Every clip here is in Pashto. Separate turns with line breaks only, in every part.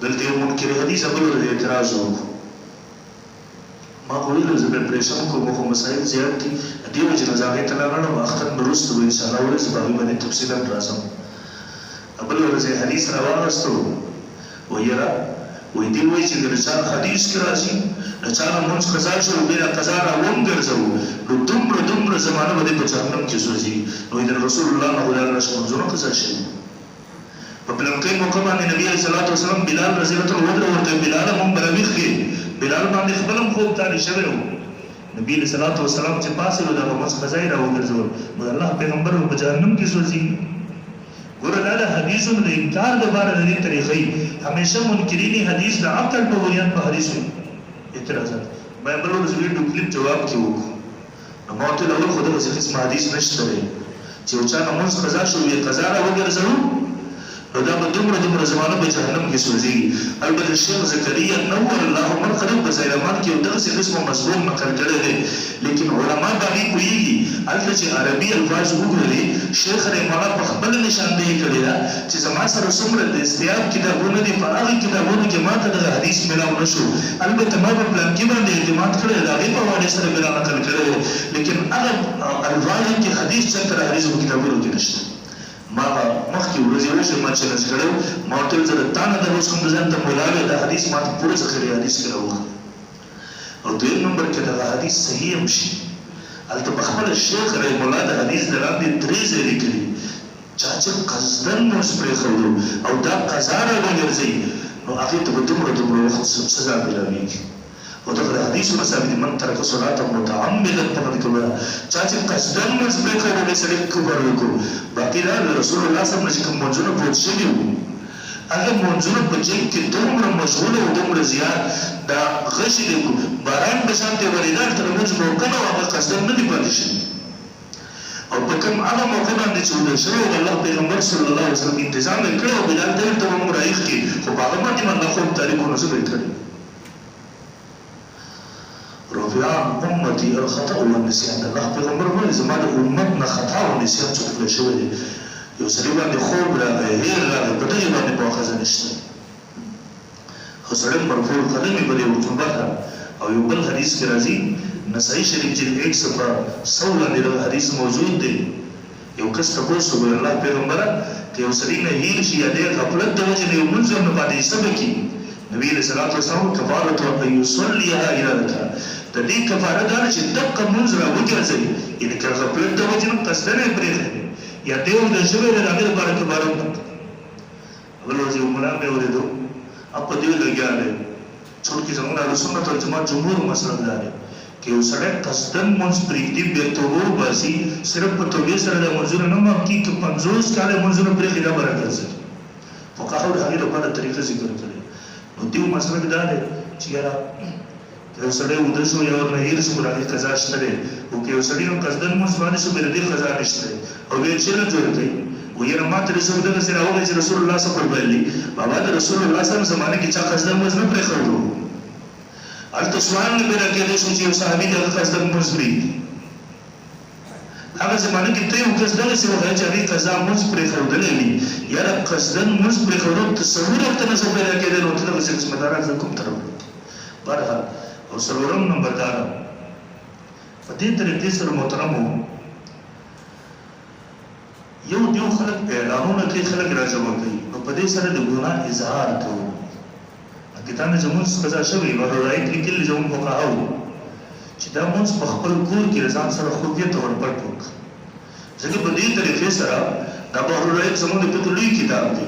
دلته یو منکر حدیث بل ورته اعتراض وکړو ما ویل زه به پرېشم کوم خو مسایل زیات دي دې وجه نه زه هغې ته لاړم اختر نه وروسته به انشاءالله ورځ به هغې باندې تفصیلا راځم بل ورځ یې حدیث راواغستو وایي یاره وایي دې وایي چې که د چا حدیث کې راځي د چا نه لمونځ قضا شو بیا قضا را وګرځوو نو دومره زمانه به دې په جهنم کې سوځي نو د رسول الله نه خدای راشه لمونځونه قضا شوي په پلمکۍ موقع باندې نبي علیه صلات وسلام بلال رضی الله عنه ورته بلال هم براویښ کې بلال باندې خپل هم خوب تاری شوی و نبی علیه صلات وسلام چې پاسېدو د لمونځ قضا یې را وګرځول نو د الله پیغمبر په جهنم کې سوځي ګوره دا د حدیثونو د انکار دپاره د دې طریقې همیشه منکرین حدیث د عقل په بنیاد په حدیثو اعتراضات ما بل ورځ ویډیو کلیپ جواب کې وکړو نو ما ورته ویل خو دغسې قسم حدیث نشته دی چې یو چا لمونځ قضا شو یې قضا را وګرځوو نو دا به دومره زمانه په جهنم کې سوځېږي البته شیخ زکریا نور الله مرقده په زیرمان کې یو دغسې قسمه مضمون نقل کړی دی لیکن علما به هغې پوهېږي هلته چې عربي الفاظ وګوري شیخ رحمه الله په خپله نشاندهي کړې ده چې زما سره څومره د استیاب کتابونه دي په هغې کتابونو کې ما ته دغه حدیث میلاو نه شو البته ما په پلانکي باندې اعتماد کړی د هغې په حوالې سره مې را نقل کړی دی لیکن هغه الفاظ کې حدیث چېرته د حدیثو په کتابونو کې نشته ما مخکې ورځې وشو ما چلنج کړی ما ورته ویل زه د تا نه دروس کوم د ځان ته مولا وی دا حدیث ما ته پوره ذخیرې حدیث کې راوښه او دویم نمبر کې دغه حدیث صحیح هم شي هلته په خپله شیخ رحم الله د حدیث د لاندې درې ځای لیکلي چا چې قصدن لمونځ پرېښودو او دا قضا را وګرځوي نو هغې ته به دومره وخت سزا میلاویږي او دغه د حدیثونه ثابت دي من ترک صلاة متعمدا فقد کفر چا چې قصدن لمونځ پرېښودو دی سړی کفر وکړو باقي دا د رسول الله صاحب نه چې کوم لمونځونه پروت شوي وو هغه لمونځونه په جیب کې دومره مشغوله او دومره زیات دا غشي دی باران په شان دی ورېده هلته لمونځ موقع نه وه هغه قصدن نه دي پاتې شوي او په کوم هغه موقع باندې چې ولیدل شوی د الله پیغمبر صلی الله علیه وسلم انتظام یې کړی او بلال ته ورته به موږ راایښ کړي خو په هغه باندې الله خوب تاریخونه څه به یې کړي رفیعان امتي الخطأ والنسیان الله پیغمبر وایي زما د امت نه خطا او نسیان څه خپله شوی دی یو سړي باندې خوب راغی هیر راغی په دغې باندې مؤاخذه نشته خو سړی مرفوع القدم یې په دې رطوبته او یو بل حدیث کې راځي نسائی شریف جلد 100 باندې دغه حدیث موجود دی یو کس تپوس وکړ الله پیغمبره که یو سړي نه هیر شي یا د غفلت د وجې نه یو لمونځ هم نه پاتې څه به کړي نبي علیه صلات وسلام کفارة ان یصلیها اذا ذکر د دې کفاره دا ده چې دقه لمونځ را وګرځوي یعنې که غفلت د وجې نه قصدن یې پرېښی یا دی ورته شوی دی د هغې لپاره کفاره وکړه بل ورځ یو ملا مې اورېدو اب په دې لګیا دی چونکې زموږ د اهلسنت والجماعت جمهور مسلک دا دی که یو سړی قصدن لمونځ پرېږدي بیا توبه وباسي صرف په توبې سره د لمونځونه نه معاف کېږي که 50 کاله لمونځونه پرېښي دا به راګرځي فقهاو د هغې لپاره طریقه ذکر کړې نو دیو مسلک دا دی چې یاره که یو سړی وده شو یا ورنه هیر شو د هغې قضا شته دی خو که یو سړي هم قصدن لمونځ باندې شو بیا د دې قضا نشته دی او بیا یې چیرې جوړ کوي ویره ما ته رسول دغسې راوغی چې رسول الله څه فرمایلي بابا د رسول الله صاحب زمانه کې چا قصدن لمونځ نه پرېښودو هلته سوال نه پیدا کېدی شو چې یو صحابي د هغه قصدن لمونځ پرېږدي هغه زمانه کې ته یو کس دغسې وښیه چې هغې قضا لمونځ پرېښودلی وي یا د قصدن لمونځ پرېښودو تصور ورته نه شو پیدا کېدی نو ته دغسې قسمه داران زه کوم طرف بهرحال او څلورم نمبر دا ده په دې طریقې سره محترمو یو خلک اعلانونه کوي خلک راجمع کوي نو په دې سره د ګناه اظهار کوو که تا نه چې لمونځ قضا شوی بهرالرایت لیکلي زموږ فقهاو چې دا لمونځ په خپل کور کې له ځان سره خوږې ته ورپټ وکړه ځکه په دې طریقې سره دا بهرالرایت زموږ د فقه لوی کتاب دی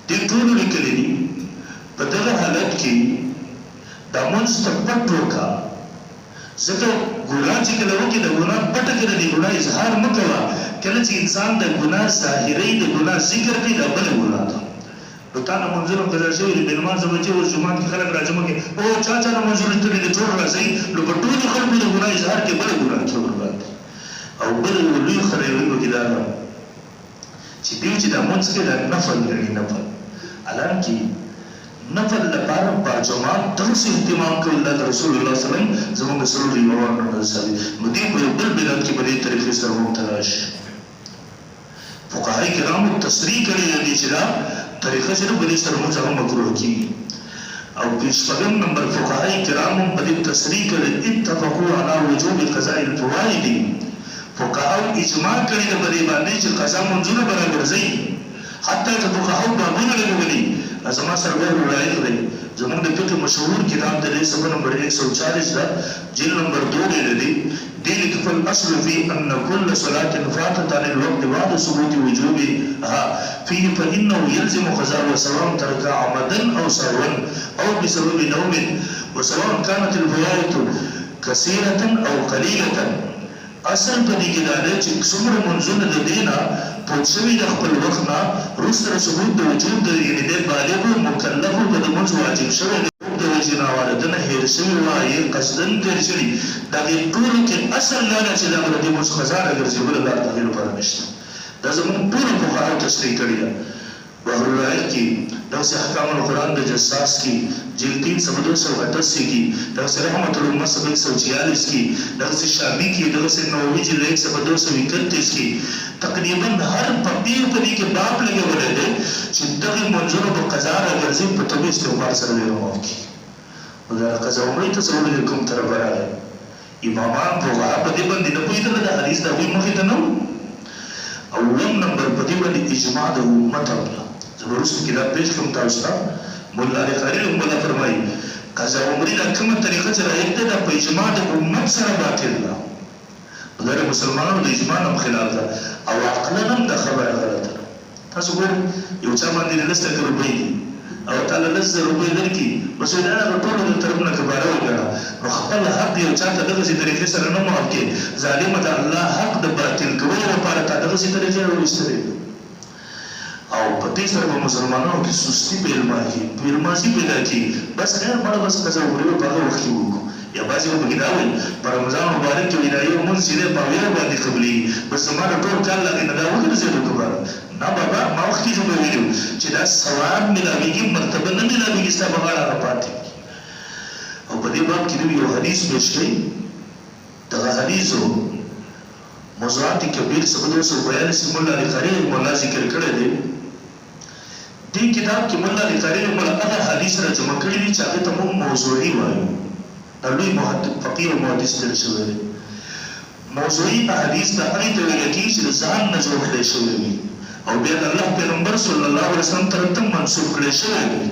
دې ټولو لیکلي دي په دغه حالت کې دا لمونځ ته پټ وکړه ځکه ګناه چې کله وکړي د ګناه پټه کې د ګناه اظهار مه کوه کله چې انسان د ګناه ظاهري د ګناه ذکر کوي دا بله ګناه ده نو تا نه لمونځونه قضا شوي دي بې نمازه بچې اوس جومات کې خلک راجمع کوي او چا لمونځونه کړي دي ټول راځئ نو په ټولو خلکو د ګناه اظهار کې بله ګناه کې برباد دي او بل لوی خرابي پکې دا ده چې دوی چې دا لمونځ کوي دا نفل ګڼي نفل حالانکې نفل لپاره باجماعت دغسې اهتمام کوي الله د رسول الله صلی الله علیه وسلم زموږ د سرور ایمان نه ثابت نو دوی په یو بل بلاد کې په دې طریقې سره مبتلا شي فقهاء کرامو تصریح کړې ده چې دا طریقه چې په دې سره موږ هم مکروه کیږي. او په شپږم نمبر فقهاء کرام په دې تصریح کړي اتفقوا على وجوب قضاء الفوائد. فقهاء اجماع کړي په دې باندې چې قضا منځونه برابر ځي. حتی که فقهاء بابونه لګولي ازما سره به روایت دی زموږ د فقه مشهور کتاب د صفحه نمبر 140 دا جلد نمبر 2 دی دې لیکل الاصل فی ان كل صلاه فاتت عن الوقت بعد ثبوت وجوبها فيه فانه يلزم قضاء سواء ترك عمدا او سهوا او بسبب نوم وسواء كانت الفوائد كثيره او قليله. اصل په دې کې دا دی چې څومره منځونه د دینه پوه شوي د خپل وخت نه وروسته ثبوت د وجود د یعنې د بالغ مکلف په د منځ واجب شوی د وجې نه واردنه هېر شوي وایي قصدن تېر شوي د هغې ټولو کې اصل دا ده چې دا به د دې منځ قضا راګرځي بله لار د هغې لپاره نشته. دا زموږ ټولو فقهاو تشریح کړې ده. بحر العلم کې دغسې احکام القرآن د جساس کې جلد 388 کې دغسې رحمت الامه 146 کې دغسې شامی کې دغسې نووي جلد 1231 کې تقریبا هر فقیر په دې کې باب لګولی دی چې دغې منځونو به قضا راګرځي په طبي استغفار سره دې رماو کړي. نو دا قضا عمرې ته څه ولې کوم طرفه راغی امامان فقها په دې باندې نه پوهېدله د حدیث د هغوی مخې ته نه و. اوم نمبر په دې باندې اجماع د امت وکړه. وروسته کتاب پیش کوم تاسو ته مولا علی خلیل مولا فرمایي قضا عمرې دا کومه طریقه چې راغلې ده په اجماع د امت سره باطل ده. دا د مسلمانانو د اجماع هم خلاف ده او عقلا هم دا خبره غلطه ده. تاسو ګورئ یو چا باندې 10 روپۍ دي او تعالی 10 روپۍ درکړي بس دا هغه ټولو د طرف نه کباره وګڼه نو خپل حق یو چا ته دغسې طریقې سره نه معاف کړي. ظالمه د الله حق د باطل کولو لپاره تا دغسې طریقې راویستلې او په دې سره به مسلمانانو کې سستی بېلمازي پیدا کړي. بس خیر مړه بس قضا عمرې به په هغه وخت کې وکړو یا بعضې به پکې دا وایي په رمضان مبارک کې وایي دا یو مونځ چې دی په اویا باندې قبلېږي بس زما د ټول کال هغې نه دا وګرځېدو کباره نه بابا ما وختې خو به ویلي چې دا ثواب میلاوېږي مرتبه نه میلاوېږي ستا په غاړه هغه پاتې او په دې باب کې دوی یو حدیث پیش کړئ. دغه حدیثو موضوعات کبیر 742 مولا علی خلیل مولا ذکر کړی دی. دې کتاب کې مولا علی خلیل مولا هغه حدیث را جمع کړي دي چې هغې ته موږ موضوعي وایو. دا لوی فقیر او محدث تېر شوی دی. موضوعي احادیث ته هغې ته ویل کېږي چې د ځان نه جوړ کړی شوی وي او بیا د الله پیغمبر صلی الله علیه وسلم طرف ته منسوب کړی شوی وي.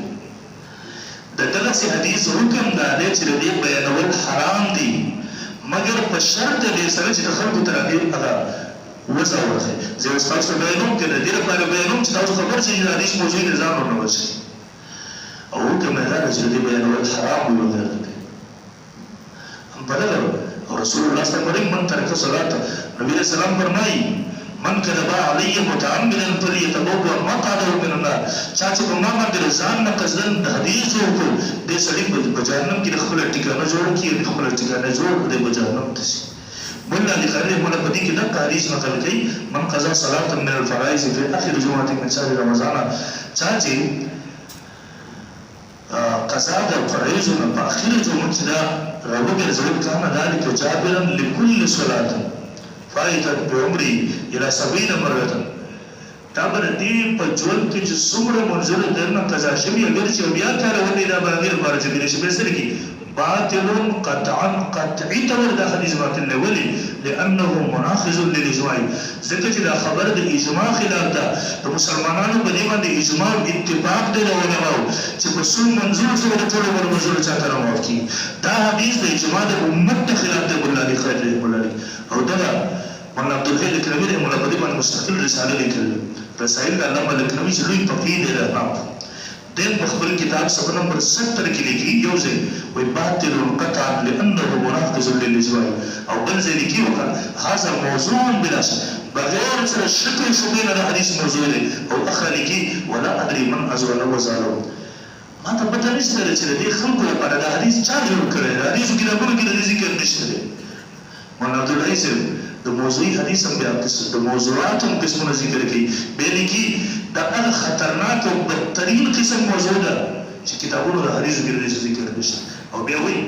د دغسې حدیث حکم دا دی چې د دې بیانول حرام دي مګر په شرط د دې سره چې د خلکو تر هغې هغه وضع ورکړئ. زه اوس تاسو ته بیانوم که د دې لپاره بیانوم چې تاسو خبر شئ چې د حدیث موضوعي نه ځان ورنه وشئ او حکم یې دا دی چې د دې بیانول حرام وي وغیره دی. بلغه او رسول الله صلی الله علیه وسلم من ترک صلات نبی علیہ السلام فرمایي من کذب علی متعمدا فلیتبوأ مقعده من النار. چا چې په ما باندې ځان نه قصدن د حدیث وکړو دې سړي په جهنم کې د خپله ټکانه جوړه کړي د خپله ټکانه جوړ کړي په جهنم ته شي. مولا علی خلیل مولا په دې کې دغه حدیث نقل کوي من قضا صلاة من الفرائض فی آخر جمعة من شهر رمضان. چا چې قضا د فرایضو نه په اخره جمعه کې دا راوګرځول کانه ذلک جابرا لكل صلاة فائتت بعمري الى 70 مرة. دا به د دې په ژوند کې چې څومره منځونه درنه قضا شوي اګر چې بیا کارولې دا به هغې لپاره چې کېدای شي بیا څه لیکي باطل قطعا قطعي طور دا حدیث باطل دی. ولې؟ لانه مناقض للاجماع ځکه چې دا خبره د اجماع خلاف ده. د مسلمانانو په دې باندې اجماع او اتفاق دی د علماو چې په څو منظور سره د ټولو منظور چاته راوړل کېږي. دا حدیث د اجماع د امت د خلاف دی. مولا علی خلیل مولا علی او دغه مولانا عبدالحی لکنوي دی مولا په دې باندې مستقل رساله لیکلې رسایل د علامه لکنوي چې لوی فقیر دی د اسلام دین په خپل کتاب صفحه نمبر 70 کې لیکي یو ځای وایي باطل قطعا لانه مناقض للاجماع او بل ځای لیکي وکړه هذا موضوع بلا شک بغیر سره شک او شبهه نه د حدیث موضوع دی او اخر لیکي ولا ادري من ازول وزاله. ما ته پته نشته چې د دې خلکو لپاره د حدیث چا جوړ کړی د حدیثو کتابونو کې د دې ذکر نشته دی. مولانا عبدالحی صاحب د موضوعي حدیث هم بیا د موضوعات هم قسمونه ذکر کوي بیا لیکي دا هغه خطرناک او بدترین قسم موضوع ده چې کتابونو د حدیثو کې د دې ذکر نشته او بیا وایي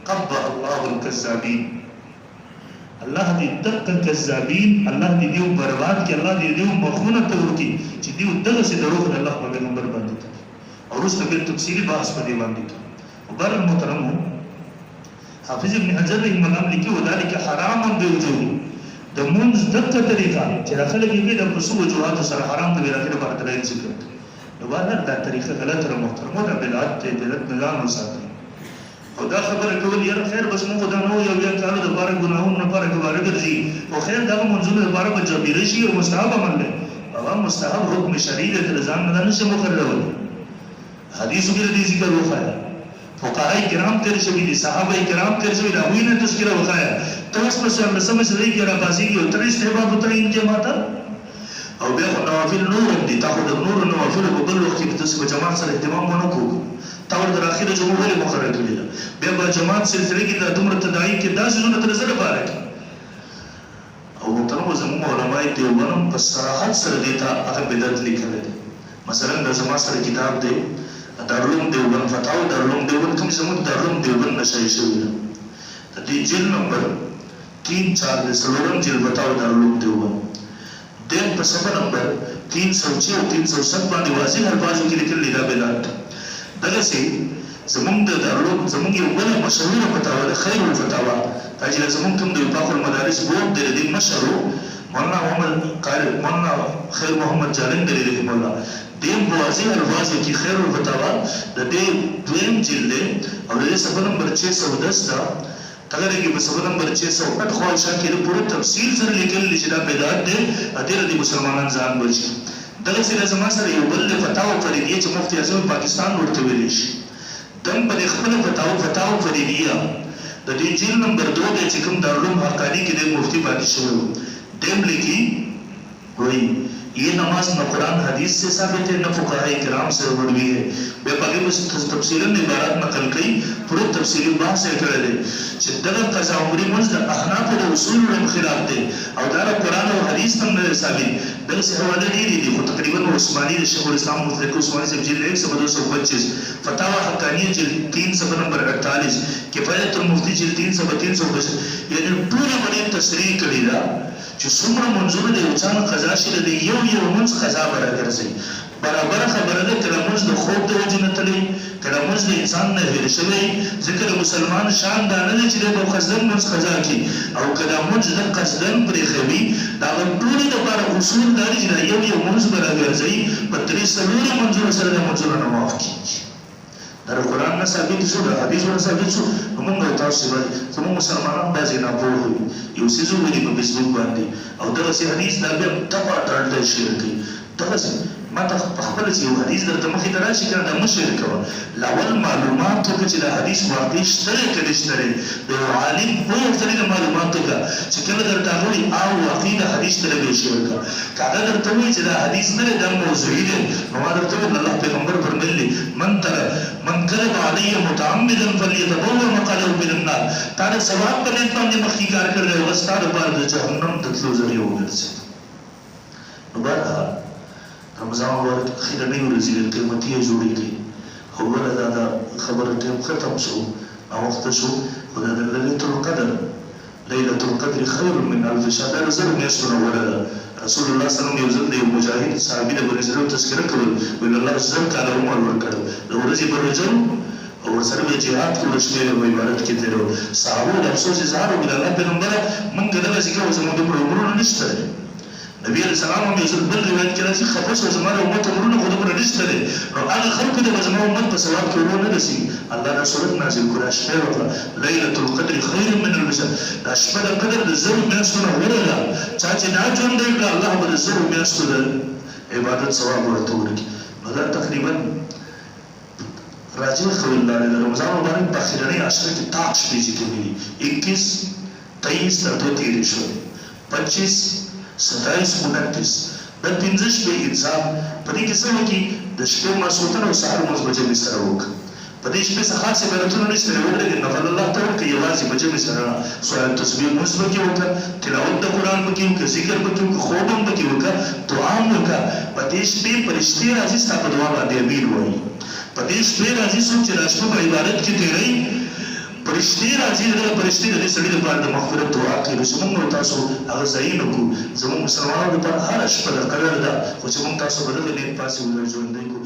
قبح الله الکذابین الله دې دغه کذابین الله دې دیو برباد کې الله دې دیو مخونه تور کې چې دیو دغه سي دروغ الله په پیغمبر باندې او رسته په تفصیلی بحث په دی باندې وبر محترم حافظ ابن حجر رحمه الله لیکي وذلك حرام بوجوه د مونږ دغه طریقه چې راخله کې د پسو وجوهات سره حرام ته راخله په دلایل ذکر نو باندې دا طریقه غلط او محترم ده بدعت ته بدعت نظام وساتي او دا خبره کول یره خیر بس موږ دا نو یو یا کارو د بار ګناهونو لپاره کواره ګرځي او خیر دا منځونه لپاره په جبیره شي او مستحب عمل دی او مستحب حکم شرعي د ځان نه نشه مقررول حدیثو کې دې ذکر وکړه فقهاء کرام تیر شوی دي صحابه کرام تیر شوی دا وینه تذکرہ وکړه تاسو په سر سمې سره کې را باسي او تر استحباب ته ان جماعت او بیا نوافل نور دي تاخذ نور نوافل په بل وخت کې تاسو په جماعت سره اهتمام ونکړو تاور در اخیره جمهور مقرر کړی بیا په جماعت سلسله کې د عمر تداعی کې داسې زونه تر زړه پاره او محترم زموږ علماء دیوبند په صراحت سره دیتا هغه بدعت لیکل دي مثلا د زما سره کتاب دی دارالعلوم دیوبند فتاوی دارالعلوم دیوبند کوم زموږ دارالعلوم دیوبند نشای شوی د دې جلد نمبر 3-4 د سلورم جلد فتاوی دارالعلوم دیوبند دیم په صفحه نمبر 306 او 307 باندې واضح الفاظو کې لیکل دا بدعت دغه سي زمونږ د دارالعلوم زمونږ یو بل مشهور فتاوا د خیر الفتاوا چې زمونږ کوم د پاک المدارس بورډ د دې مشهور مولانا محمد قاری مولانا خیر محمد جالند رحمه الله دیم واضح الفاظو کې خیر الفتاوا د دې دویم جلد او د صفحه نمبر 610 دا اگر کې په صفحه نمبر 608 خواهشات کې د پوره تفصیل سره لیکل چې دا بدعت دی اته د مسلمانان ځان بچي دغه سره زما سره یو بل فتاوا فریدیه چې مفتی اعظم پاکستان ورته ویل شي دم په خپل فتاوا فریدیه د دې جیل نمبر 2 د چې کوم دارالعلوم حقانی کې د مفتی پاتې شو دیم لیکي وایي یہ نماز نہ قرآن حدیث سے ثابت ہے نہ فقہاء کرام سے مروی ہے بے پاگے میں تفصیلاً عبارات نقل کئی پورے تفصیلی بحث کړی دی چې دغه قضا عمري منځ د احناف د اصول خلاف دی او دا قرآن او حدیث هم نه ثابت دغه څه حواله ډېرې دي خو تقریبا عثماني د شیخ الاسلام مطلق عثماني صاحب جلد 125 فتاوا حقانیه جلد 3 صفحه نمبر 48 کفایت المفتی جلد 325 یعنی ټول باندې تصریح کړی دا چې څومره منځونه د یو ځان قضا شي د یو منځ قضا برابرځي برابر خبره ده کله منځ د خوب د وجه نه تللی کله منځ د انسان نه هېر شوی ځکه د مسلمان شان دا نه دی چې د قصدن منځ قضا کړي او کله منځ د قصدن پرېښوي دا ټولې دپاره اصول دا دی چې د یو منځ برابرځي په درې څلورو منځونو سره د منځونه نه معاف کېږي دا د قرآن نه ثابت شو د حدیثو نه ثابت شو نو موږ او تاسو باندې زموږ مسلمانان بعضې ناپوه وي یو څیز وویلي په فیسبوک باندې او دغسې حدیث دا بیا دفعه ډالډه شیر کوي دغسې ما ته په خپله چې یو حدیث درته مخې ته راشي که دا مه شیر کوه لاول معلومات وکړه چې دا حدیث واقع شته دی که نشته دی د یو عالم پوه سړي د معلومات وکړه چې کله درته هغه وایي او واقعي د حدیث سره به یې شیر کړه که هغه درته وایي چې دا حدیث نه دی دا موضوعي دی نو ما درته وویل الله پیغمبر فرمیلي من کذب علی متعمدا فلیتبوأ مقعده من النار تا د ثواب په نیت باندې مخکې کار کړی او ستا دپاره د جهنم د تلو ذریعه وګرځېد نو بهرحال رمضان مبارک اخیرنۍ ورځې ډېر قیمتي یې جوړېږي او بله دا خبره ټیم ختم شو ناوخته شو خو دا د لیلة القدر لیلة القدر خیر من الف شهر دا د زرو میاشتو نه غوره ده رسول الله صلی الله علیه وسلم یو ځل د یو مجاهد صحابي د بني اسرائیل تذکره کول ویل الله زر کاله عمر ورکړی د ورځې په رجل او ورسره به جهاد کولو شمېر په عبادت کې تېر صحابو د افسوس اظهار وکړي الله پیغمبره موږ دغسې کوو زموږ دومره عمرونه نشته دی نبی علیه السلام هم یو ځل بل روایت کې راځي خفه شو زما د امت عمرونه خو دومره نشته دی نو هغه خلکو ته به زما امت په ثواب کې ورو نه رسېږي الله دا صورت نازل کړو دا شپه وکړه لیلة القدر خیر من الف شهر دا شپه د قدر د زرو میاشتو نه غوره ده چا چې دا ژوند دی کړه الله به د زرو میاشتو د عبادت ثواب ورته ورکړي نو دا تقریبا راجع قول دا د رمضان مبارک په اخرنۍ عشره کې تاک شپې چې کومې دي 21 23 تر 2 تېرې شوې 25 27 29 د 15 شپې انسان په دې کې څه وکړي د شپې ماسوتن او سهار لمونځ په جمع سره وکړي په دې شپې څه خاص عبادتونه نشته دی ولکه نفل الله ته وکړي یوازې په جمع سره سورت تسبیح لمونځ پکې وکړه تلاوت د قرآن پکې وکړه ذکر پکې وکړه خوب هم پکې وکړه دعا هم وکړه په دې شپې فرشتې راځي ستا په دعا باندې امین وایي په دې شپې راځي څوک چې دا شپه په عبادت کې تېروي په فرشتي راځي دغه فرشتي د دې سړي لپاره د مغفرت دعا کوي چې موږ تاسو هغه ځایونه کو زموږ مسلمانانو لپاره هر شپه د قدر ده خو چې موږ تاسو په دغه نیت پاسې ژوندی کو